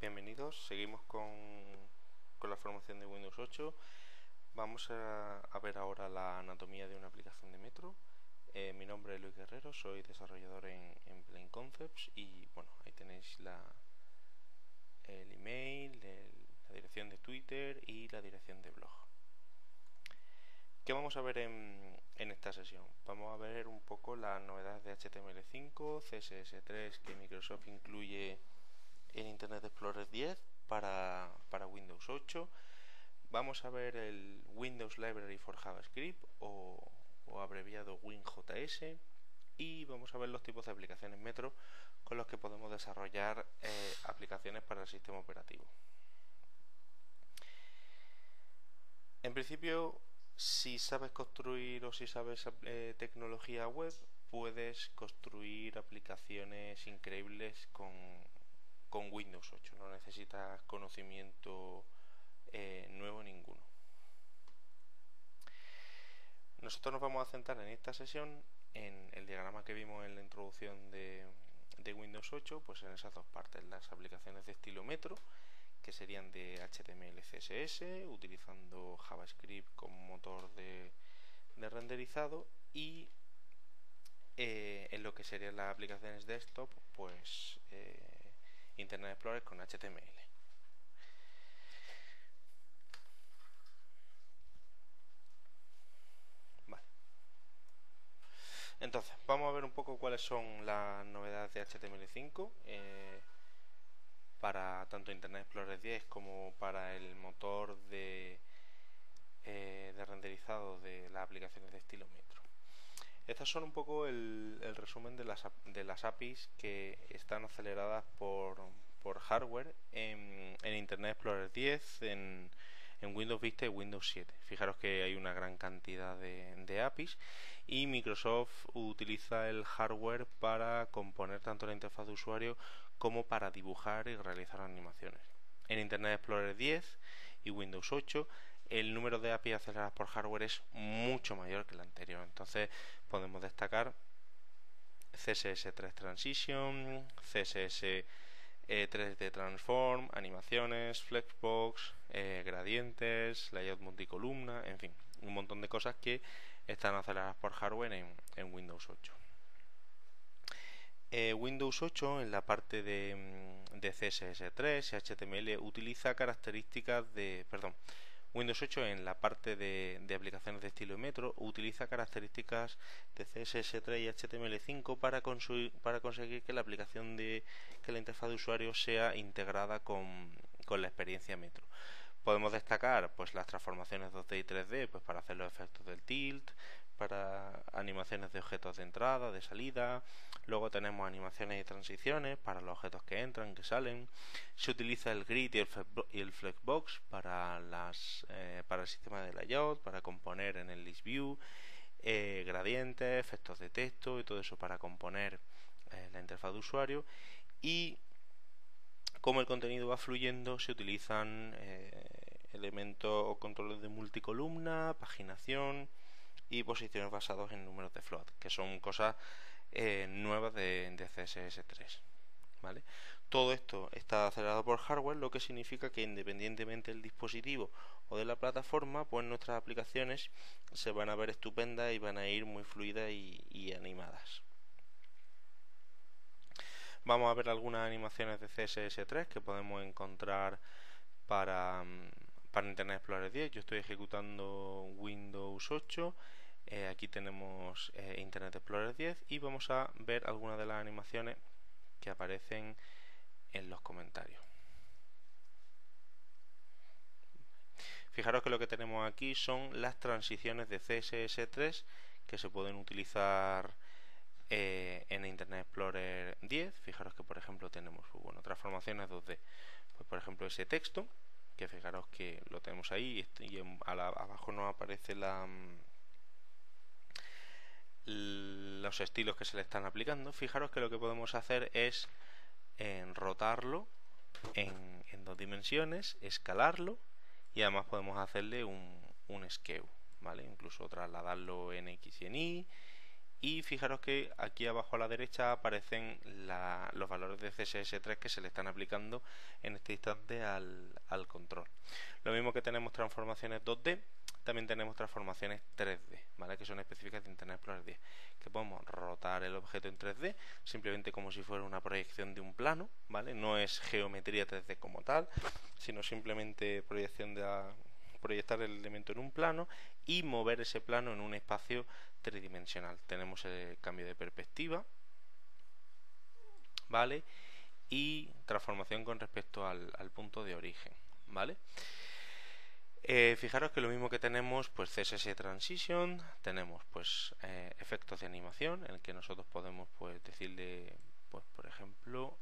Bienvenidos, seguimos con la formación de Windows 8. Vamos a ver ahora la anatomía de una aplicación de Metro. Mi nombre es Luis Guerrero, soy desarrollador en Plain Concepts y bueno, ahí tenéis el email, la dirección de Twitter y la dirección de blog. ¿Qué vamos a ver en esta sesión? Vamos a ver un poco las novedades de HTML5, CSS3 que Microsoft incluye en Internet Explorer 10 para Windows 8. Vamos a ver el Windows Library for JavaScript o abreviado WinJS, y vamos a ver los tipos de aplicaciones Metro con los que podemos desarrollar aplicaciones para el sistema operativo. En principio, si sabes construir o si sabes tecnología web, puedes construir aplicaciones increíbles con Windows 8. No necesitas conocimiento nuevo ninguno. Nosotros nos vamos a centrar en esta sesión en el diagrama que vimos en la introducción de Windows 8, pues en esas dos partes, las aplicaciones de estilo Metro, que serían de HTML, CSS, utilizando JavaScript como motor de renderizado, y en lo que serían las aplicaciones desktop, pues Internet Explorer con HTML. Vale. Entonces, vamos a ver un poco cuáles son las novedades de HTML5 para tanto Internet Explorer 10 como para el motor de renderizado de las aplicaciones de estilo Metro. Estas son un poco el resumen de las APIs que están aceleradas por hardware en Internet Explorer 10, en Windows Vista y Windows 7. Fijaros que hay una gran cantidad de APIs, y Microsoft utiliza el hardware para componer tanto la interfaz de usuario como para dibujar y realizar animaciones. En Internet Explorer 10 y Windows 8 el número de APIs aceleradas por hardware es mucho mayor que el anterior. Entonces podemos destacar CSS3 Transition, CSS 3D Transform, animaciones, Flexbox, gradientes, layout multicolumna, en fin, un montón de cosas que están aceleradas por hardware en Windows 8. Windows 8 en la parte de CSS3 y HTML utiliza características Windows 8 en la parte de aplicaciones de estilo Metro utiliza características de CSS3 y HTML5 para conseguir que la aplicación que la interfaz de usuario sea integrada con la experiencia Metro. Podemos destacar pues las transformaciones 2D y 3D pues para hacer los efectos del tilt, para animaciones de objetos de entrada, de salida. Luego tenemos animaciones y transiciones para los objetos que entran, que salen. Se utiliza el grid y el flexbox para el sistema de layout, para componer en el list view, gradientes, efectos de texto y todo eso para componer la interfaz de usuario. Y como el contenido va fluyendo, se utilizan elementos o controles de multicolumna, paginación y posiciones basados en números de float, que son cosas nuevas de CSS3. ¿Vale? Todo esto está acelerado por hardware, lo que significa que independientemente del dispositivo o de la plataforma, pues nuestras aplicaciones se van a ver estupendas y van a ir muy fluidas y animadas. Vamos a ver algunas animaciones de CSS3 que podemos encontrar para Internet Explorer 10. Yo estoy ejecutando Windows 8. Aquí tenemos Internet Explorer 10 y vamos a ver algunas de las animaciones que aparecen en los comentarios. Fijaros que lo que tenemos aquí son las transiciones de CSS3 que se pueden utilizar en Internet Explorer 10. Fijaros que por ejemplo tenemos transformaciones 2D. Pues por ejemplo ese texto, que fijaros que lo tenemos ahí y abajo nos aparece los estilos que se le están aplicando. Fijaros que lo que podemos hacer es rotarlo en 2 dimensiones, escalarlo, y además podemos hacerle un skew, ¿vale? Incluso trasladarlo en X y en Y, Y fijaros que aquí abajo a la derecha aparecen los valores de CSS3 que se le están aplicando en este instante al control. Lo mismo que tenemos transformaciones 2D, también tenemos transformaciones 3D, ¿vale? Que son específicas de Internet Explorer 10, que podemos rotar el objeto en 3D, simplemente como si fuera una proyección de un plano, ¿vale? No es geometría 3D como tal, sino simplemente proyectar el elemento en un plano y mover ese plano en un espacio tridimensional. Tenemos el cambio de perspectiva, ¿vale? Y transformación con respecto al punto de origen, ¿vale? Fijaros que lo mismo que tenemos, pues CSS Transition, tenemos pues efectos de animación, en el que nosotros podemos pues decirle, pues por ejemplo,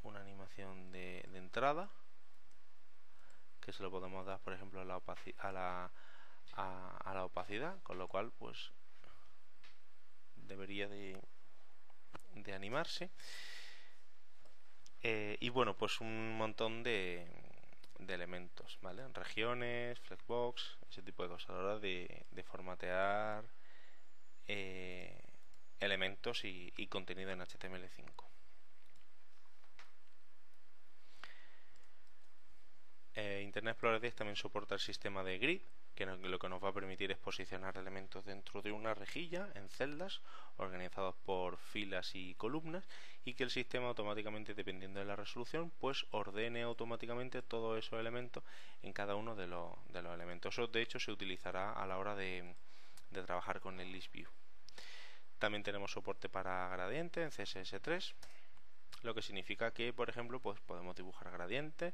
una animación de entrada, que se lo podemos dar, por ejemplo, a la opacidad, con lo cual pues debería de animarse. Y bueno, pues un montón de elementos, ¿vale? Regiones, flexbox, ese tipo de cosas a la hora de formatear elementos y contenido en HTML5. Internet Explorer 10 también soporta el sistema de grid, que lo que nos va a permitir es posicionar elementos dentro de una rejilla en celdas organizados por filas y columnas, y que el sistema automáticamente, dependiendo de la resolución, pues ordene automáticamente todos esos elementos en cada uno de los elementos. Eso de hecho se utilizará a la hora de trabajar con el list view. También tenemos soporte para gradientes en CSS3, lo que significa que, por ejemplo, pues podemos dibujar gradientes.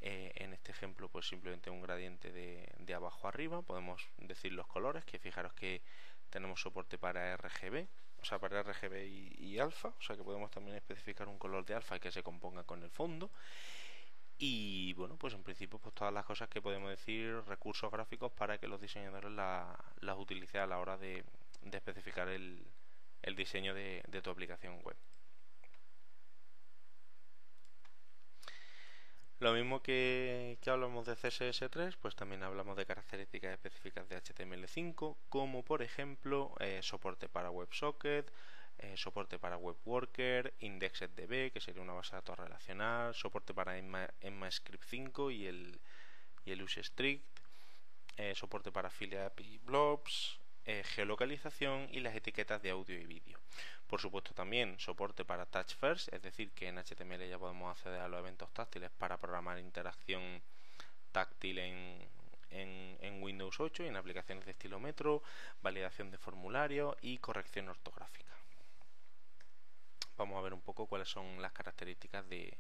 En este ejemplo pues simplemente un gradiente de abajo a arriba. Podemos decir los colores, que fijaros que tenemos soporte para RGB, o sea, para RGB y alfa, o sea que podemos también especificar un color de alfa y que se componga con el fondo. Y bueno, pues en principio pues todas las cosas que podemos decir, recursos gráficos para que los diseñadores las utilicen a la hora de especificar el diseño de tu aplicación web. Lo mismo que hablamos de CSS3, pues también hablamos de características específicas de HTML5, como por ejemplo soporte para WebSocket, soporte para WebWorker, IndexedDB, que sería una base de datos relacional, soporte para ECMAScript 5 y el useStrict, soporte para Affiliate API Blobs, geolocalización y las etiquetas de audio y vídeo. Por supuesto también soporte para Touch First, es decir que en HTML ya podemos acceder a los eventos táctiles para programar interacción táctil en Windows 8 y en aplicaciones de estilo Metro, validación de formulario y corrección ortográfica. Vamos a ver un poco cuáles son las características de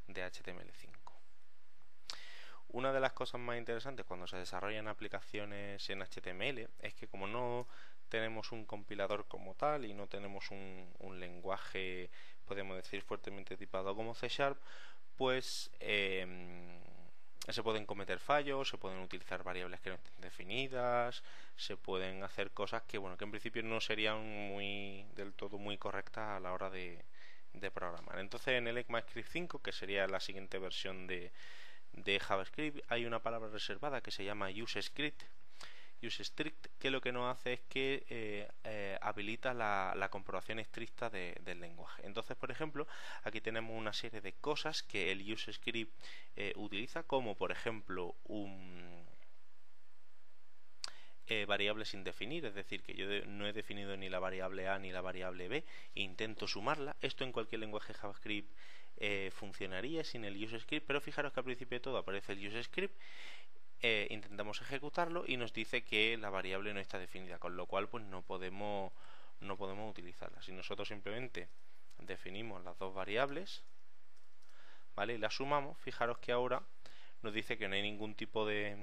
HTML5. Una de las cosas más interesantes cuando se desarrollan aplicaciones en HTML es que, como no tenemos un compilador como tal y no tenemos un lenguaje, podemos decir, fuertemente tipado como C#, pues se pueden cometer fallos, se pueden utilizar variables que no estén definidas, se pueden hacer cosas que, bueno, que en principio no serían del todo muy correctas a la hora de programar. Entonces, en el ECMAScript 5, que sería la siguiente versión de JavaScript, hay una palabra reservada que se llama useScript, que lo que nos hace es que habilita la comprobación estricta del lenguaje. Entonces, por ejemplo, aquí tenemos una serie de cosas que el useScript utiliza, como por ejemplo variables sin definir, es decir, que yo no he definido ni la variable A ni la variable B e intento sumarla. Esto en cualquier lenguaje JavaScript funcionaría sin el useScript, pero fijaros que al principio de todo aparece el useScript, intentamos ejecutarlo y nos dice que la variable no está definida, con lo cual pues no podemos utilizarla. Si nosotros simplemente definimos las dos variables, ¿vale?, y las sumamos, fijaros que ahora nos dice que no hay ningún tipo de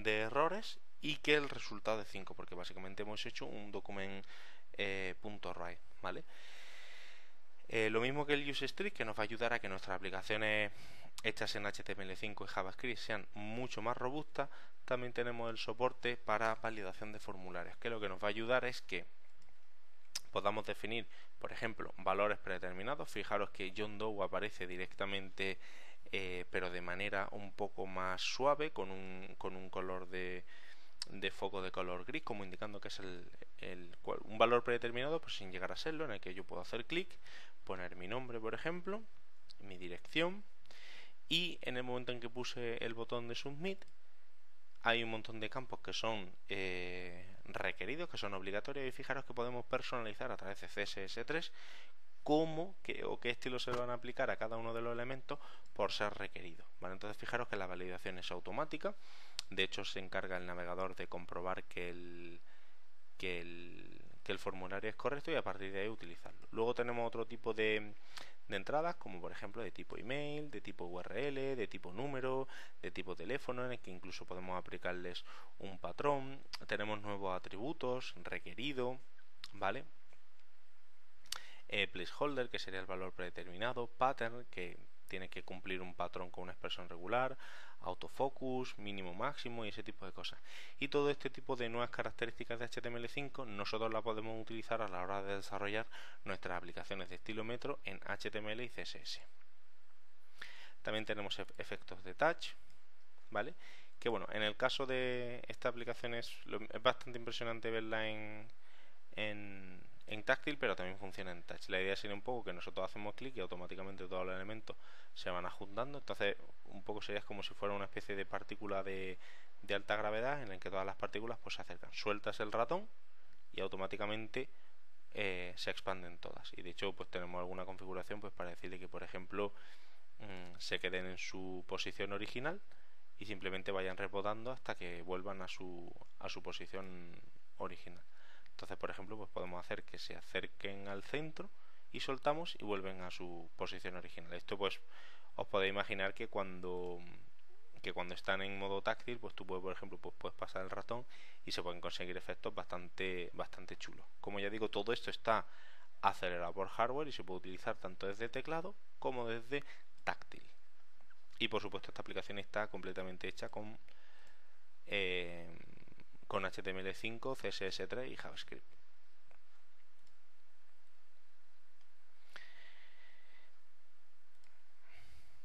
errores y que el resultado es 5, porque básicamente hemos hecho un document.write, ¿vale? Lo mismo que el useStrict, que nos va a ayudar a que nuestras aplicaciones hechas en HTML5 y JavaScript sean mucho más robustas. También tenemos el soporte para validación de formularios, que lo que nos va a ayudar es que podamos definir, por ejemplo, valores predeterminados. Fijaros que John Doe aparece directamente, pero de manera un poco más suave, con un color de de foco de color gris, como indicando que es un valor predeterminado, pues sin llegar a serlo, en el que yo puedo hacer clic, poner mi nombre, por ejemplo, mi dirección, y en el momento en que puse el botón de Submit, hay un montón de campos que son requeridos, que son obligatorios, y fijaros que podemos personalizar a través de CSS3 cómo o qué estilo se le van a aplicar a cada uno de los elementos por ser requerido, ¿vale? Entonces fijaros que la validación es automática. De hecho, se encarga el navegador de comprobar que el formulario es correcto y a partir de ahí utilizarlo. Luego tenemos otro tipo de entradas, como por ejemplo de tipo email, de tipo URL, de tipo número, de tipo teléfono, en el que incluso podemos aplicarles un patrón. Tenemos nuevos atributos, requerido, ¿vale? Placeholder, que sería el valor predeterminado, pattern, que tiene que cumplir un patrón con una expresión regular, autofocus, mínimo máximo y ese tipo de cosas. Y todo este tipo de nuevas características de HTML5 nosotros las podemos utilizar a la hora de desarrollar nuestras aplicaciones de estilo metro en HTML y CSS. También tenemos efectos de touch, ¿vale? Que bueno, en el caso de esta aplicación es bastante impresionante verla en táctil, pero también funciona en touch. La idea sería un poco que nosotros hacemos clic y automáticamente todos los elementos se van adjuntando. Entonces un poco sería como si fuera una especie de partícula de alta gravedad en el que todas las partículas pues se acercan. Sueltas el ratón y automáticamente se expanden todas. Y de hecho pues tenemos alguna configuración pues para decirle que por ejemplo se queden en su posición original y simplemente vayan rebotando hasta que vuelvan a su posición original. Entonces, por ejemplo, pues podemos hacer que se acerquen al centro y soltamos y vuelven a su posición original. Esto pues os podéis imaginar que cuando están en modo táctil, pues tú puedes, por ejemplo, pues puedes pasar el ratón y se pueden conseguir efectos bastante chulos. Como ya digo, todo esto está acelerado por hardware y se puede utilizar tanto desde teclado como desde táctil. Y por supuesto esta aplicación está completamente hecha con HTML5, CSS3 y JavaScript.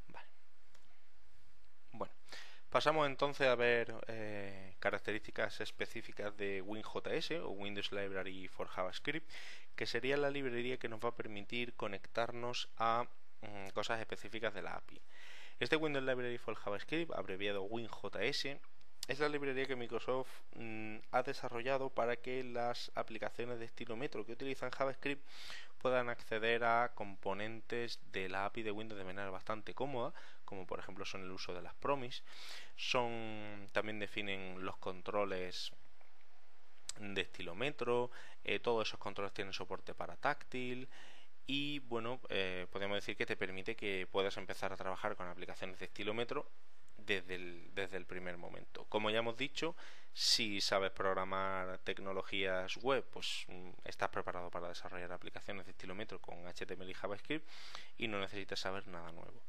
Vale. Bueno, pasamos entonces a ver características específicas de WinJS o Windows Library for JavaScript, que sería la librería que nos va a permitir conectarnos a cosas específicas de la API. Este Windows Library for JavaScript, abreviado WinJS, es la librería que Microsoft ha desarrollado para que las aplicaciones de estilo metro que utilizan JavaScript puedan acceder a componentes de la API de Windows de manera bastante cómoda, como por ejemplo son el uso de las promis. También definen los controles de estilo metro, todos esos controles tienen soporte para táctil. Y bueno, podemos decir que te permite que puedas empezar a trabajar con aplicaciones de estilo metro desde el primer momento. Como ya hemos dicho, si sabes programar tecnologías web, pues estás preparado para desarrollar aplicaciones de estilo metro con HTML y JavaScript y no necesitas saber nada nuevo.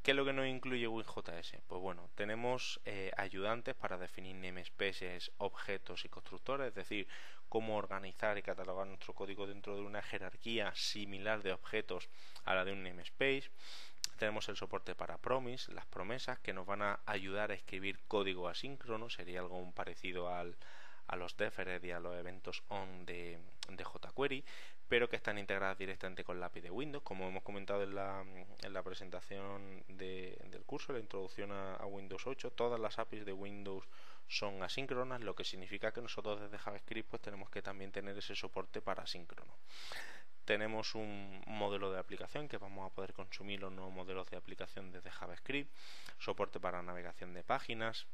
¿Qué es lo que nos incluye WinJS? Pues bueno, tenemos ayudantes para definir namespaces, objetos y constructores, es decir, cómo organizar y catalogar nuestro código dentro de una jerarquía similar de objetos a la de un namespace. Tenemos el soporte para promise, las promesas, que nos van a ayudar a escribir código asíncrono, sería algo parecido a los deferred y a los eventos on de jQuery, pero que están integradas directamente con la API de Windows. Como hemos comentado en la presentación del curso, la introducción a Windows 8, todas las APIs de Windows son asíncronas, lo que significa que nosotros desde JavaScript pues tenemos que también tener ese soporte para asíncrono. Tenemos un modelo de aplicación que vamos a poder consumir los nuevos modelos de aplicación desde JavaScript, soporte para navegación de páginas,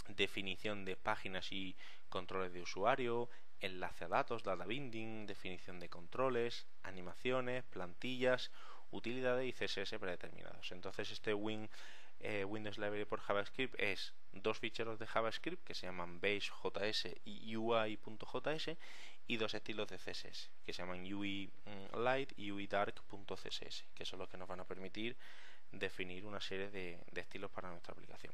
definición de páginas y controles de usuario, enlace a datos, data binding, definición de controles, animaciones, plantillas, utilidades y CSS predeterminados. Entonces este Windows Library por JavaScript es dos ficheros de JavaScript que se llaman base.js y UI.js y dos estilos de CSS que se llaman UI Light y UI Dark.css, que son los que nos van a permitir definir una serie de estilos para nuestra aplicación.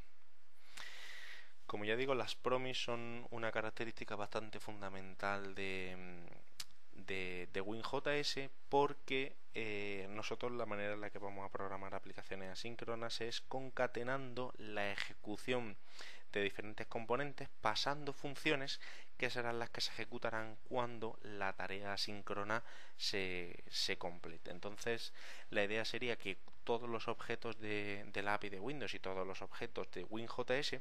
Como ya digo, las promis son una característica bastante fundamental de WinJS porque nosotros la manera en la que vamos a programar aplicaciones asíncronas es concatenando la ejecución diferentes componentes pasando funciones que serán las que se ejecutarán cuando la tarea asíncrona se complete. Entonces la idea sería que todos los objetos de la API de Windows y todos los objetos de WinJS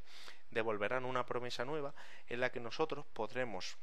devolverán una promesa nueva en la que nosotros podremos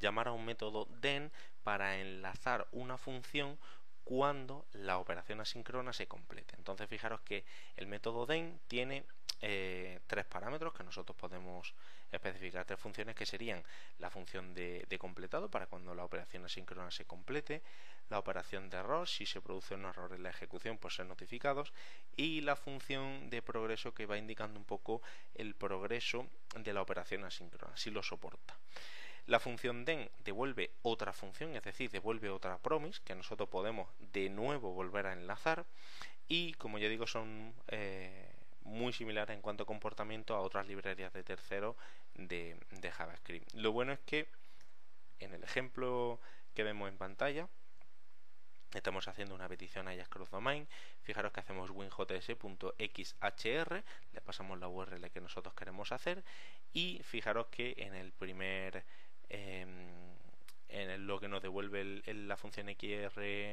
llamar a un método den para enlazar una función cuando la operación asíncrona se complete. Entonces fijaros que el método den tiene tres parámetros que nosotros podemos especificar, tres funciones que serían la función de completado para cuando la operación asíncrona se complete, la operación de error, si se produce un error en la ejecución por ser notificados, y la función de progreso que va indicando un poco el progreso de la operación asíncrona, si lo soporta. La función den devuelve otra función, es decir, devuelve otra promise que nosotros podemos de nuevo volver a enlazar, y como ya digo son muy similares en cuanto a comportamiento a otras librerías de tercero de JavaScript. Lo bueno es que en el ejemplo que vemos en pantalla estamos haciendo una petición a Ajax Cross Domain. Fijaros que hacemos winjs.xhr, le pasamos la URL que nosotros queremos hacer, y fijaros que en el primer en lo que nos devuelve la función xhr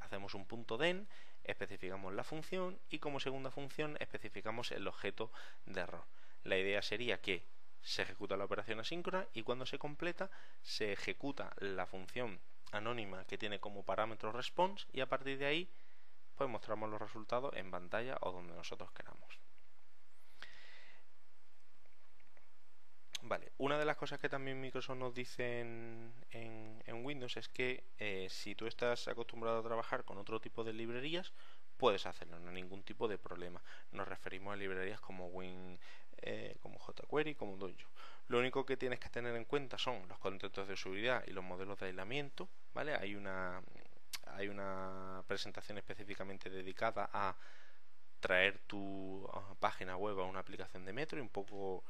hacemos un punto den, especificamos la función y como segunda función especificamos el objeto de error. La idea sería que se ejecuta la operación asíncrona y cuando se completa se ejecuta la función anónima que tiene como parámetro response, y a partir de ahí pues mostramos los resultados en pantalla o donde nosotros queramos. Vale, una de las cosas que también Microsoft nos dice en Windows es que si tú estás acostumbrado a trabajar con otro tipo de librerías, puedes hacerlo, no hay ningún tipo de problema. Nos referimos a librerías como como jQuery, como Dojo. Lo único que tienes que tener en cuenta son los contextos de seguridad y los modelos de aislamiento, ¿vale? Hay una presentación específicamente dedicada a traer tu página web a una aplicación de Metro y un poco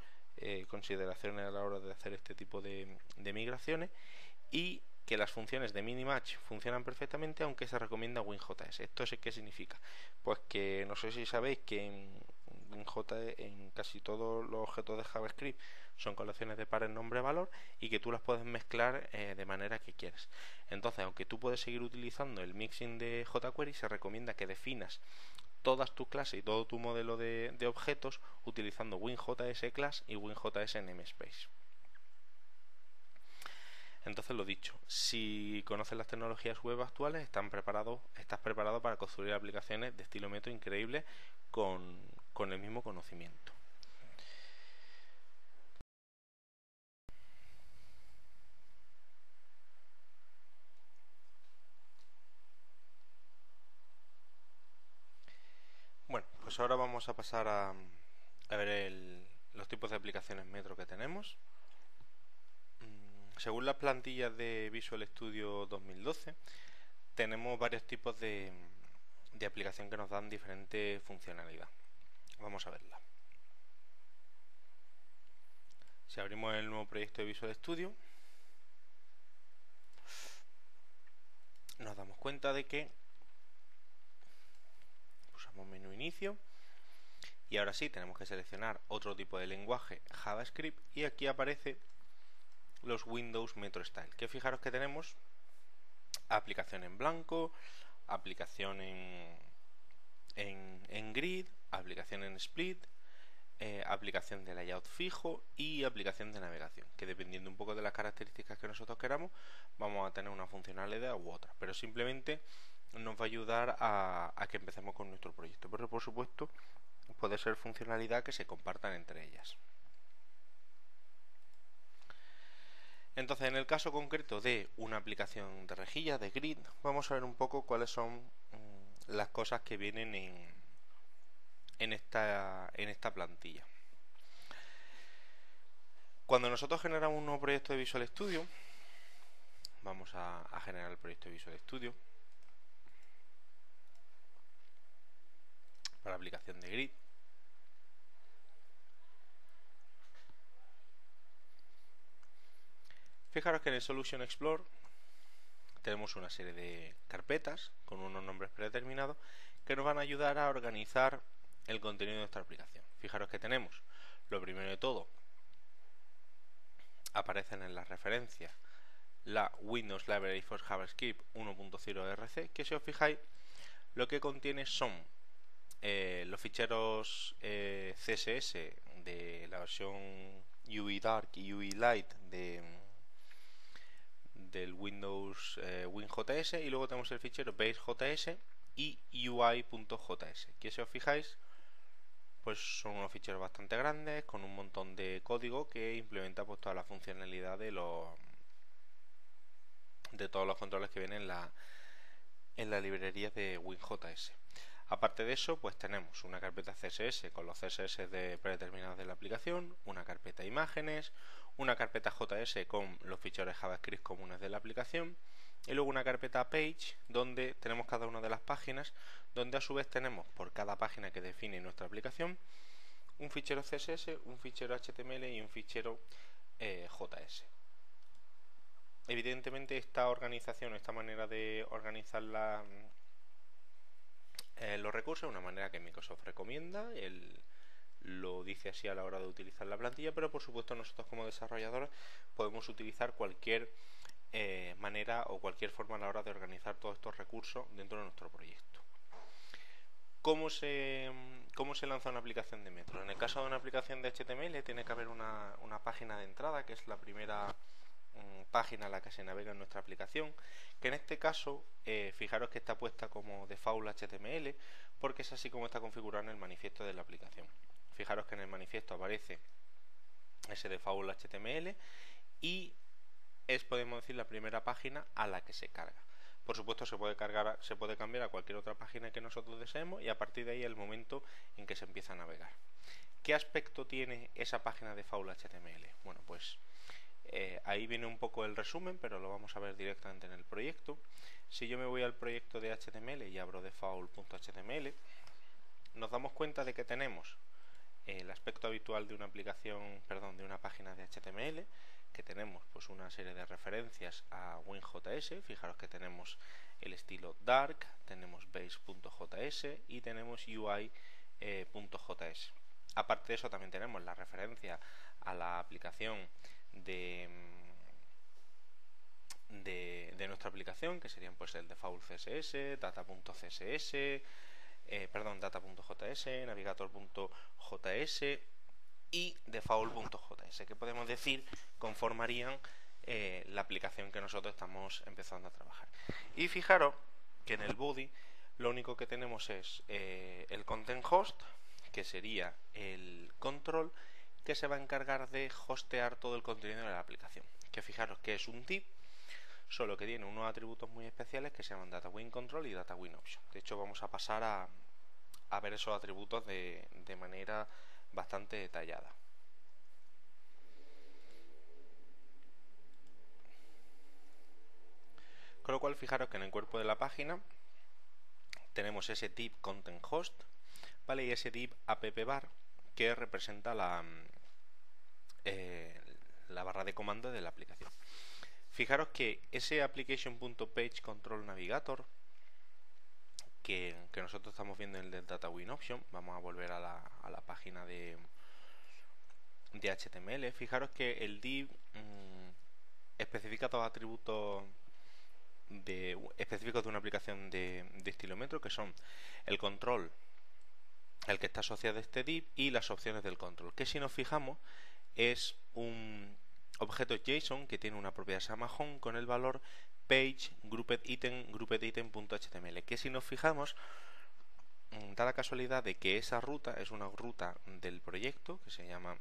consideraciones a la hora de hacer este tipo de migraciones, y que las funciones de minimatch funcionan perfectamente, aunque se recomienda WinJS. ¿Esto qué significa? Pues que no sé si sabéis que en WinJS, en casi todos los objetos de JavaScript son colecciones de pares nombre-valor y que tú las puedes mezclar de manera que quieres. Entonces, aunque tú puedes seguir utilizando el mixing de jQuery, se recomienda que definas todas tus clases y todo tu modelo de objetos utilizando WinJS Class y WinJS Namespace. Entonces, lo dicho, si conoces las tecnologías web actuales, estás preparado para construir aplicaciones de estilo Metro increíbles con el mismo conocimiento. Bueno, pues ahora vamos a pasar a ver los tipos de aplicaciones Metro que tenemos. Según las plantillas de Visual Studio 2012, tenemos varios tipos de aplicación que nos dan diferente funcionalidad. Vamos a verla. Si abrimos el nuevo proyecto de Visual Studio, nos damos cuenta de que pulsamos menú inicio y ahora sí tenemos que seleccionar otro tipo de lenguaje, JavaScript, y aquí aparece los Windows Metro Style, que fijaros que tenemos aplicación en blanco, aplicación en grid, aplicación en split, aplicación de layout fijo y aplicación de navegación, que dependiendo un poco de las características que nosotros queramos vamos a tener una funcionalidad u otra, pero simplemente nos va a ayudar a que empecemos con nuestro proyecto, pero por supuesto puede ser funcionalidad que se compartan entre ellas. Entonces, en el caso concreto de una aplicación de rejilla, de grid, vamos a ver un poco cuáles son las cosas que vienen en esta plantilla. Cuando nosotros generamos un nuevo proyecto de Visual Studio, vamos a generar el proyecto de Visual Studio para aplicación de grid. Fijaros que en el Solution Explorer tenemos una serie de carpetas con unos nombres predeterminados que nos van a ayudar a organizar el contenido de nuestra aplicación. Fijaros que tenemos, lo primero de todo, aparecen en las referencias la Windows Library for JavaScript 1.0 RC, que si os fijáis lo que contiene son los ficheros CSS de la versión UI Dark y UI Light del Windows WinJS, y luego tenemos el fichero BaseJS y UI.js, que si os fijáis pues son unos ficheros bastante grandes con un montón de código que implementa pues toda la funcionalidad de todos los controles que vienen en la librería de WinJS. Aparte de eso, pues tenemos una carpeta CSS con los CSS predeterminados de la aplicación, una carpeta imágenes, una carpeta JS con los ficheros JavaScript comunes de la aplicación, y luego una carpeta page donde tenemos cada una de las páginas, donde a su vez tenemos por cada página que define nuestra aplicación un fichero CSS, un fichero HTML y un fichero JS. Evidentemente esta organización, esta manera de organizar los recursos es una manera que Microsoft recomienda, lo dice así a la hora de utilizar la plantilla, pero por supuesto nosotros como desarrolladores podemos utilizar cualquier manera o cualquier forma a la hora de organizar todos estos recursos dentro de nuestro proyecto. ¿Cómo se lanza una aplicación de Metro? En el caso de una aplicación de HTML tiene que haber una página de entrada, que es la primera página a la que se navega en nuestra aplicación, que en este caso fijaros que está puesta como default HTML porque es así como está configurado en el manifiesto de la aplicación. Fijaros que en el manifiesto aparece ese default HTML y es, podemos decir, la primera página a la que se carga. Por supuesto se puede cambiar a cualquier otra página que nosotros deseemos y a partir de ahí el momento en que se empieza a navegar. ¿Qué aspecto tiene esa página default HTML? Bueno, pues ahí viene un poco el resumen, pero lo vamos a ver directamente en el proyecto. Si yo me voy al proyecto de HTML y abro default.html, nos damos cuenta de que tenemos el aspecto habitual de una aplicación, perdón, de una página de HTML, que tenemos pues una serie de referencias a WinJS. Fijaros que tenemos el estilo Dark, tenemos Base.js y tenemos UI.js. Aparte de eso también tenemos la referencia a la aplicación de nuestra aplicación, que serían pues el default CSS, data.css, data.js, navigator.js y default.js, que podemos decir conformarían la aplicación que nosotros estamos empezando a trabajar. Y fijaros que en el body lo único que tenemos es el content host, que sería el control que se va a encargar de hostear todo el contenido de la aplicación. Que fijaros que es un div, solo que tiene unos atributos muy especiales que se llaman DataWinControl y DataWinOption. De hecho vamos a pasar a ver esos atributos de manera bastante detallada. Con lo cual fijaros que en el cuerpo de la página tenemos ese div content host, ¿vale? Y ese div appbar que representa la barra de comando de la aplicación. Fijaros que ese application.pageControlNavigator que nosotros estamos viendo en el de DataWinOption, vamos a volver a la página de HTML. Fijaros que el div especifica dos atributos específicos de una aplicación de estilo Metro, que son el control, el que está asociado a este div, y las opciones del control, que si nos fijamos es un objeto JSON que tiene una propiedad que se llama home con el valor page groupeditem.html, que si nos fijamos da la casualidad de que esa ruta es una ruta del proyecto que se llama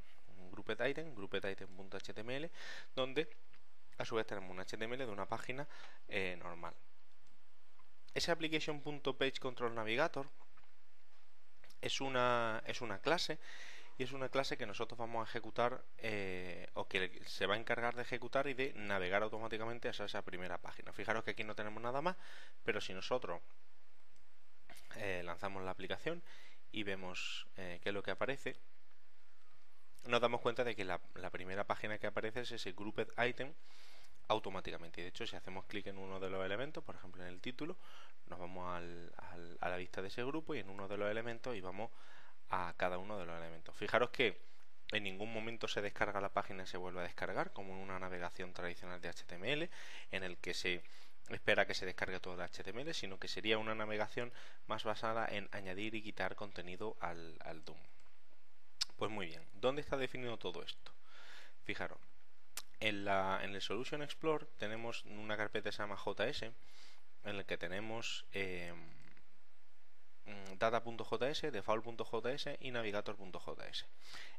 groupeditem.html, donde a su vez tenemos un HTML de una página normal. Ese application.pageControlNavigator es una clase, y es una clase que nosotros vamos a ejecutar o que se va a encargar de ejecutar y de navegar automáticamente hacia esa primera página. Fijaros que aquí no tenemos nada más, pero si nosotros lanzamos la aplicación y vemos qué es lo que aparece, nos damos cuenta de que la primera página que aparece es ese grouped item automáticamente. Y de hecho, si hacemos clic en uno de los elementos, por ejemplo en el título, nos vamos a la lista de ese grupo y en uno de los elementos y vamos a cada uno de los elementos. Fijaros que en ningún momento se descarga la página y se vuelve a descargar, como en una navegación tradicional de HTML, en el que se espera que se descargue todo el HTML, sino que sería una navegación más basada en añadir y quitar contenido al DOM. Pues muy bien, ¿dónde está definido todo esto? Fijaros, en el Solution Explorer tenemos una carpeta que se llama JS, en la que tenemos data.js, default.js y navigator.js.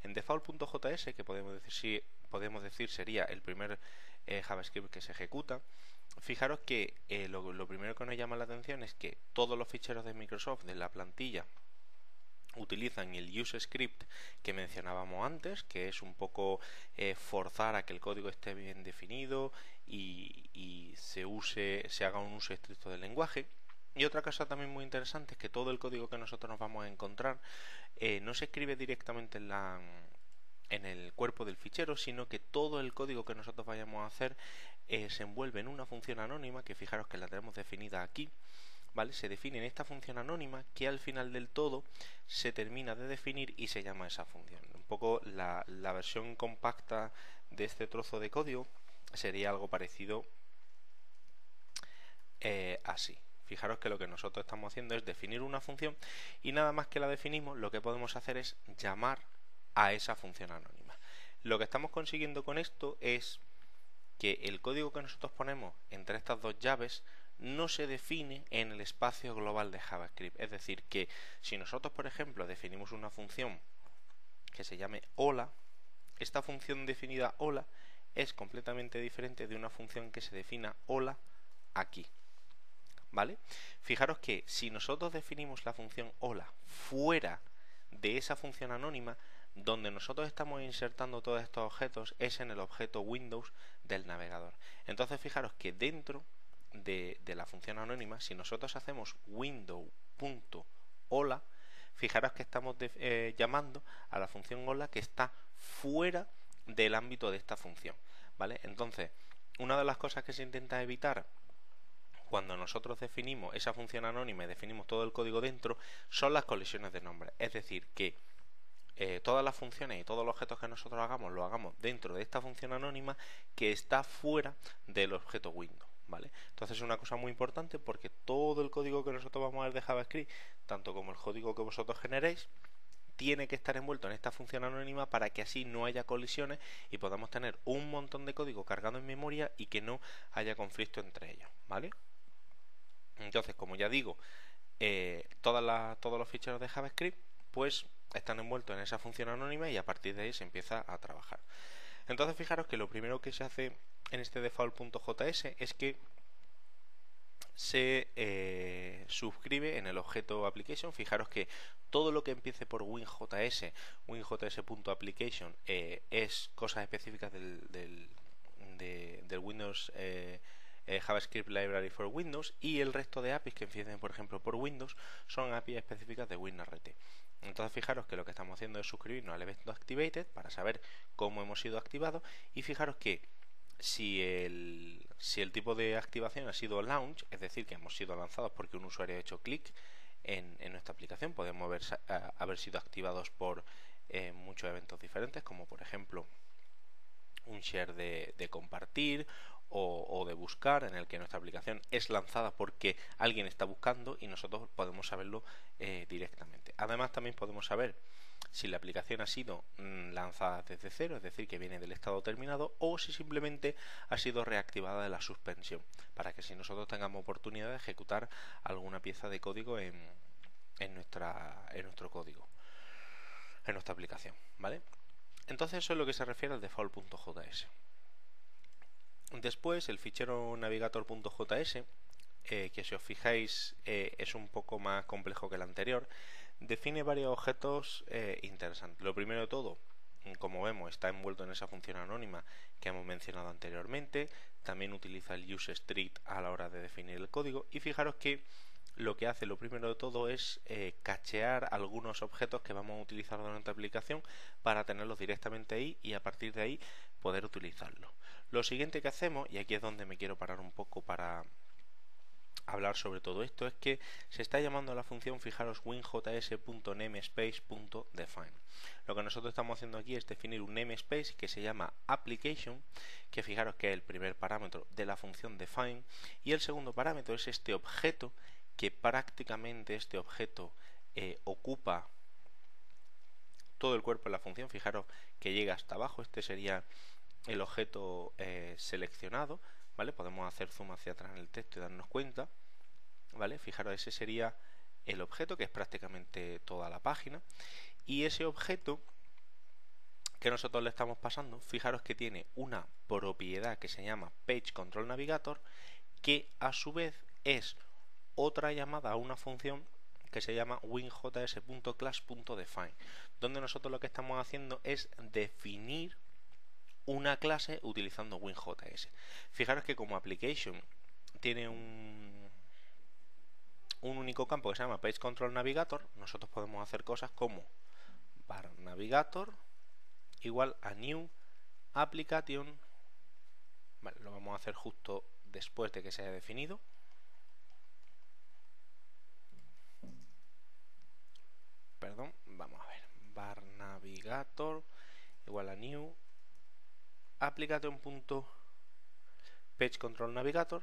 En default.js, que podemos decir sería el primer JavaScript que se ejecuta, fijaros que lo primero que nos llama la atención es que todos los ficheros de Microsoft de la plantilla utilizan el useScript que mencionábamos antes, que es un poco forzar a que el código esté bien definido y se haga un uso estricto del lenguaje. Y otra cosa también muy interesante es que todo el código que nosotros nos vamos a encontrar no se escribe directamente en el cuerpo del fichero, sino que todo el código que nosotros vayamos a hacer se envuelve en una función anónima, que fijaros que la tenemos definida aquí, ¿vale? Se define en esta función anónima que al final del todo se termina de definir y se llama esa función. Un poco la versión compacta de este trozo de código sería algo parecido así. Fijaros que lo que nosotros estamos haciendo es definir una función y nada más que la definimos, lo que podemos hacer es llamar a esa función anónima. Lo que estamos consiguiendo con esto es que el código que nosotros ponemos entre estas dos llaves no se define en el espacio global de JavaScript. Es decir, que si nosotros, por ejemplo, definimos una función que se llame hola, esta función definida hola es completamente diferente de una función que se defina hola aquí. ¿Vale? Fijaros que si nosotros definimos la función hola fuera de esa función anónima, donde nosotros estamos insertando todos estos objetos es en el objeto Windows del navegador. Entonces fijaros que dentro de la función anónima, si nosotros hacemos window.hola, fijaros que estamos llamando a la función hola que está fuera del ámbito de esta función, ¿vale? Entonces, una de las cosas que se intenta evitar cuando nosotros definimos esa función anónima y definimos todo el código dentro son las colisiones de nombres. Es decir, que todas las funciones y todos los objetos que nosotros hagamos lo hagamos dentro de esta función anónima que está fuera del objeto Windows, ¿vale? Entonces es una cosa muy importante porque todo el código que nosotros vamos a ver de JavaScript, tanto como el código que vosotros generéis, tiene que estar envuelto en esta función anónima para que así no haya colisiones y podamos tener un montón de código cargado en memoria y que no haya conflicto entre ellos, ¿vale? Entonces, como ya digo, todos los ficheros de JavaScript pues están envueltos en esa función anónima y a partir de ahí se empieza a trabajar. Entonces fijaros que lo primero que se hace en este default.js es que se suscribe en el objeto application. Fijaros que todo lo que empiece por WinJS, winjs.application, es cosas específicas del Windows JavaScript Library for Windows, y el resto de APIs que empiecen por ejemplo por Windows son APIs específicas de WinRT. Entonces fijaros que lo que estamos haciendo es suscribirnos al evento activated para saber cómo hemos sido activados, y fijaros que si el tipo de activación ha sido launch, es decir, que hemos sido lanzados porque un usuario ha hecho clic en nuestra aplicación, podemos haber sido activados por muchos eventos diferentes, como por ejemplo un share de compartir o de buscar, en el que nuestra aplicación es lanzada porque alguien está buscando y nosotros podemos saberlo directamente. Además también podemos saber si la aplicación ha sido lanzada desde cero, es decir, que viene del estado terminado, o si simplemente ha sido reactivada de la suspensión, para que si nosotros tengamos oportunidad de ejecutar alguna pieza de código en nuestro código, en nuestra aplicación, ¿vale? Entonces eso es lo que se refiere al default.js. Después el fichero navigator.js, que si os fijáis es un poco más complejo que el anterior, define varios objetos interesantes. Lo primero de todo, como vemos, está envuelto en esa función anónima que hemos mencionado anteriormente. También utiliza el useString a la hora de definir el código, y fijaros que lo que hace, lo primero de todo, es cachear algunos objetos que vamos a utilizar en nuestra aplicación para tenerlos directamente ahí y a partir de ahí poder utilizarlos. Lo siguiente que hacemos, y aquí es donde me quiero parar un poco para hablar sobre todo esto es que se está llamando a la función, fijaros, winjs.namespace.define. Lo que nosotros estamos haciendo aquí es definir un namespace que se llama application, que fijaros que es el primer parámetro de la función define, y el segundo parámetro es este objeto, que prácticamente este objeto ocupa todo el cuerpo de la función. Fijaros que llega hasta abajo. Este sería el objeto seleccionado, ¿vale? Podemos hacer zoom hacia atrás en el texto y darnos cuenta, ¿vale? Fijaros, ese sería el objeto, que es prácticamente toda la página, y ese objeto que nosotros le estamos pasando, fijaros que tiene una propiedad que se llama PageControlNavigator, que a su vez es otra llamada a una función que se llama winjs.class.define, donde nosotros lo que estamos haciendo es definir una clase utilizando WinJS. Fijaros que como application tiene un único campo que se llama PageControlNavigator, nosotros podemos hacer cosas como var navigator igual a new application, vale, lo vamos a hacer justo después de que se haya definido. Perdón, vamos a ver, var navigator igual a new application.pageControlNavigator,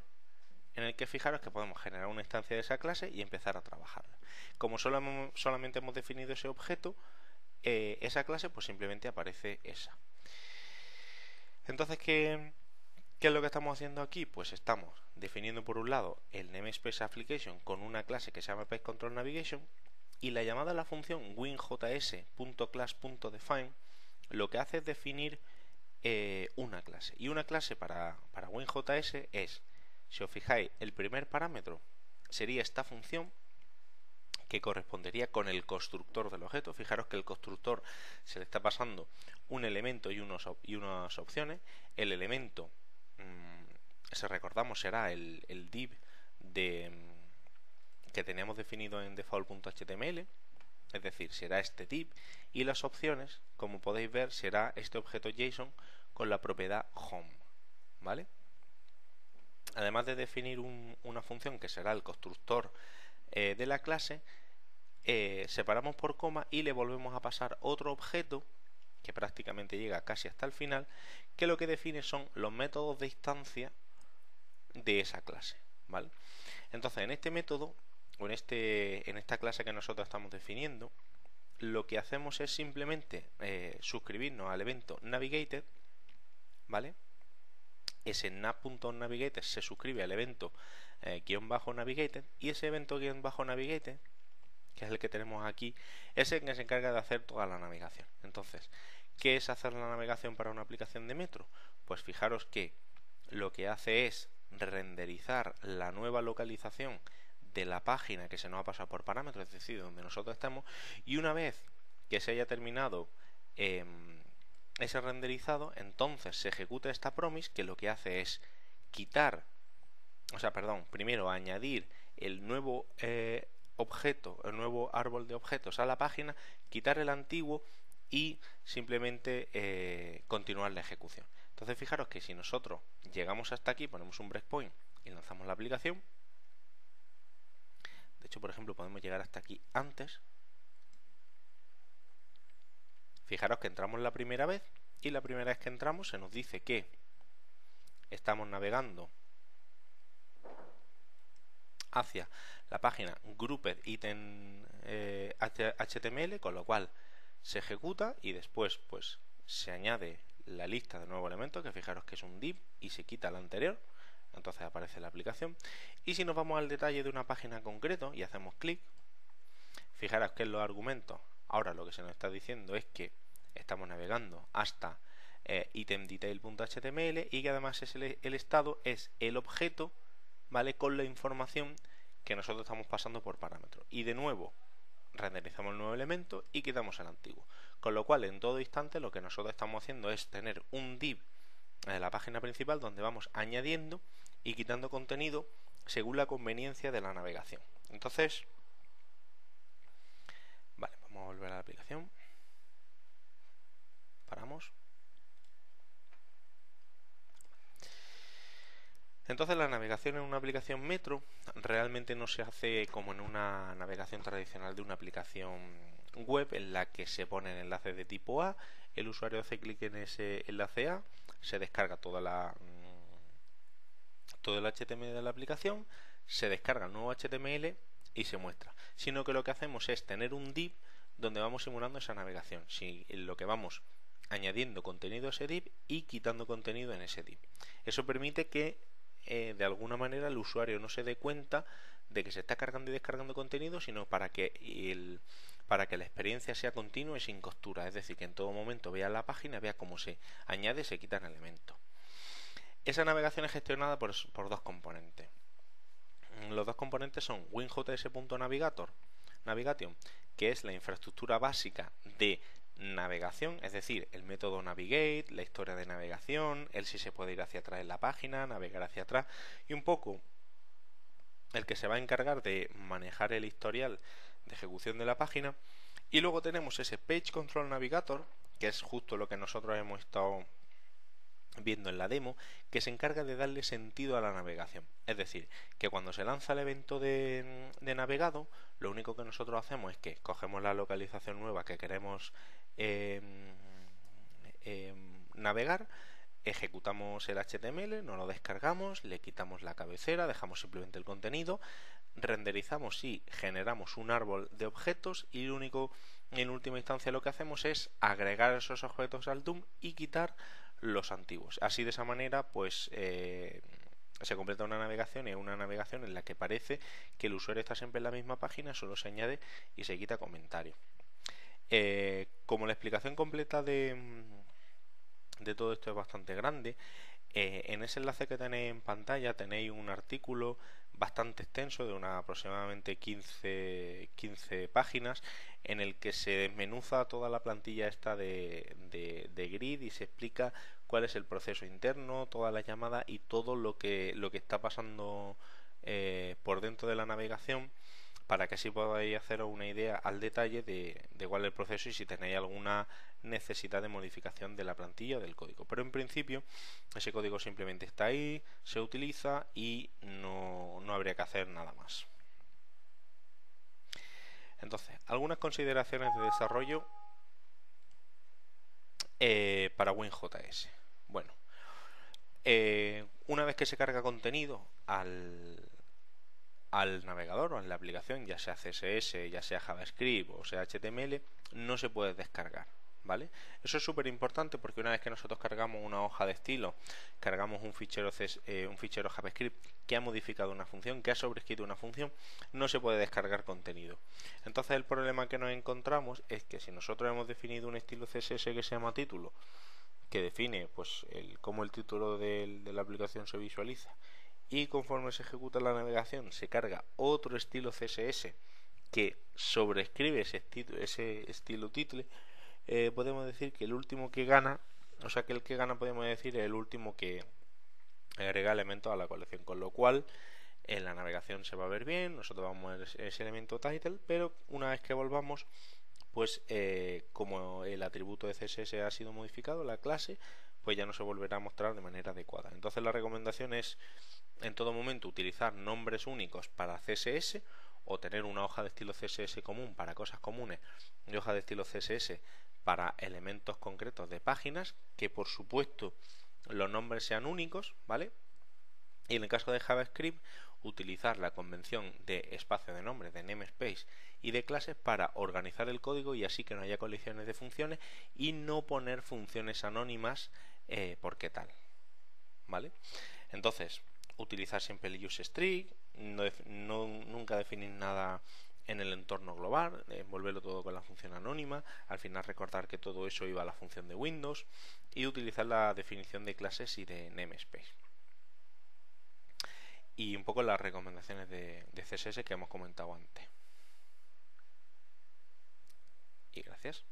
en el que fijaros que podemos generar una instancia de esa clase y empezar a trabajarla. Como solamente hemos definido ese objeto, esa clase, pues simplemente aparece esa. Entonces, ¿qué es lo que estamos haciendo aquí? Pues estamos definiendo por un lado el namespace application con una clase que se llama PageControlNavigation, y la llamada a la función winjs.class.define lo que hace es definir una clase. Y una clase para WinJS es, si os fijáis, el primer parámetro sería esta función, que correspondería con el constructor del objeto. Fijaros que el constructor se le está pasando un elemento y unas opciones. El elemento, si recordamos, será el div que teníamos definido en default.html, es decir, será este div, y las opciones, como podéis ver, será este objeto JSON con la propiedad home, ¿vale? Además de definir una función que será el constructor de la clase, separamos por coma y le volvemos a pasar otro objeto que prácticamente llega casi hasta el final, que lo que define son los métodos de instancia de esa clase, ¿vale? Entonces, en este método, o en esta clase que nosotros estamos definiendo, lo que hacemos es simplemente suscribirnos al evento navigated, ¿vale? Ese nav.navigated se suscribe al evento _navigated, y ese evento _navigated, que es el que tenemos aquí, es el que se encarga de hacer toda la navegación. Entonces, ¿qué es hacer la navegación para una aplicación de Metro? Pues fijaros que lo que hace es renderizar la nueva localización de la página que se nos ha pasado por parámetros, es decir, donde nosotros estamos, y una vez que se haya terminado ese renderizado, entonces se ejecuta esta promise, que lo que hace es primero añadir el nuevo objeto, el nuevo árbol de objetos a la página, quitar el antiguo y simplemente continuar la ejecución. Entonces, fijaros que si nosotros llegamos hasta aquí, ponemos un breakpoint y lanzamos la aplicación, de hecho, por ejemplo, podemos llegar hasta aquí antes. Fijaros que entramos la primera vez, y la primera vez que entramos se nos dice que estamos navegando hacia la página grouped item HTML, con lo cual se ejecuta y después pues se añade la lista de nuevos elementos, que fijaros que es un div, y se quita la anterior, entonces aparece la aplicación. Y si nos vamos al detalle de una página concreto y hacemos clic, fijaros que en los argumentos ahora lo que se nos está diciendo es que estamos navegando hasta itemdetail.html, y que además es el estado es el objeto, ¿vale?, con la información que nosotros estamos pasando por parámetro. Y de nuevo renderizamos el nuevo elemento y quitamos el antiguo, con lo cual en todo instante lo que nosotros estamos haciendo es tener un div en la página principal donde vamos añadiendo y quitando contenido según la conveniencia de la navegación. Entonces, vale, vamos a volver a la aplicación, paramos. Entonces la navegación en una aplicación Metro realmente no se hace como en una navegación tradicional de una aplicación web en la que se ponen enlaces de tipo A, el usuario hace clic en ese enlace A, se descarga todo el HTML de la aplicación, se descarga el nuevo HTML y se muestra, sino que lo que hacemos es tener un div donde vamos simulando esa navegación, en lo que vamos añadiendo contenido a ese div y quitando contenido en ese div. Eso permite que de alguna manera el usuario no se dé cuenta de que se está cargando y descargando contenido, sino para que la experiencia sea continua y sin costura, es decir, que en todo momento vea la página, vea cómo se añade y se quitan elementos. Esa navegación es gestionada por dos componentes. Los dos componentes son WinJS.Navigation, que es la infraestructura básica de navegación, es decir, el método navigate, la historia de navegación, el si se puede ir hacia atrás en la página, navegar hacia atrás, y un poco el que se va a encargar de manejar el historial de ejecución de la página. Y luego tenemos ese Page Control Navigator, que es justo lo que nosotros hemos estado viendo en la demo, que se encarga de darle sentido a la navegación. Es decir, que cuando se lanza el evento de navegado, lo único que nosotros hacemos es que cogemos la localización nueva que queremos navegar, ejecutamos el HTML, nos lo descargamos, le quitamos la cabecera, dejamos simplemente el contenido, renderizamos y generamos un árbol de objetos, y lo único, en última instancia, lo que hacemos es agregar esos objetos al DOM y quitar los antiguos. Así, de esa manera, pues se completa una navegación, y una navegación en la que parece que el usuario está siempre en la misma página, solo se añade y se quita comentario. Como la explicación completa de todo esto es bastante grande, en ese enlace que tenéis en pantalla tenéis un artículo bastante extenso de aproximadamente 15 páginas, en el que se desmenuza toda la plantilla esta de grid y se explica cuál es el proceso interno, toda la llamada y todo lo que está pasando por dentro de la navegación, para que así podáis haceros una idea al detalle de cuál es el proceso y si tenéis alguna necesidad de modificación de la plantilla o del código. Pero en principio ese código simplemente está ahí, se utiliza y no habría que hacer nada más. Entonces, algunas consideraciones de desarrollo para WinJS. Bueno, una vez que se carga contenido al navegador o en la aplicación, ya sea CSS, ya sea JavaScript o sea HTML, no se puede descargar, ¿vale? Eso es súper importante, porque una vez que nosotros cargamos una hoja de estilo, cargamos un fichero JavaScript que ha modificado una función, que ha sobrescrito una función, no se puede descargar contenido. Entonces el problema que nos encontramos es que si nosotros hemos definido un estilo CSS que se llama título, que define pues cómo el título de la aplicación se visualiza, y conforme se ejecuta la navegación se carga otro estilo CSS que sobrescribe ese estilo title, podemos decir que el último que gana, o sea que el que gana podemos decir es el último que agrega elementos a la colección, con lo cual en la navegación se va a ver bien, nosotros vamos a ver ese elemento title, pero una vez que volvamos, pues como el atributo de CSS ha sido modificado, la clase, pues ya no se volverá a mostrar de manera adecuada. Entonces la recomendación es en todo momento utilizar nombres únicos para CSS, o tener una hoja de estilo CSS común para cosas comunes y hoja de estilo CSS para elementos concretos de páginas, que por supuesto los nombres sean únicos, ¿vale? Y en el caso de JavaScript, utilizar la convención de espacio de nombre, de namespace y de clases para organizar el código, y así que no haya colisiones de funciones, y no poner funciones anónimas porque tal, ¿vale? Entonces, utilizar siempre el useString, nunca definir nada en el entorno global, envolverlo todo con la función anónima, al final recordar que todo eso iba a la función de Windows, y utilizar la definición de clases y de namespace. Y un poco las recomendaciones de CSS que hemos comentado antes. Y gracias.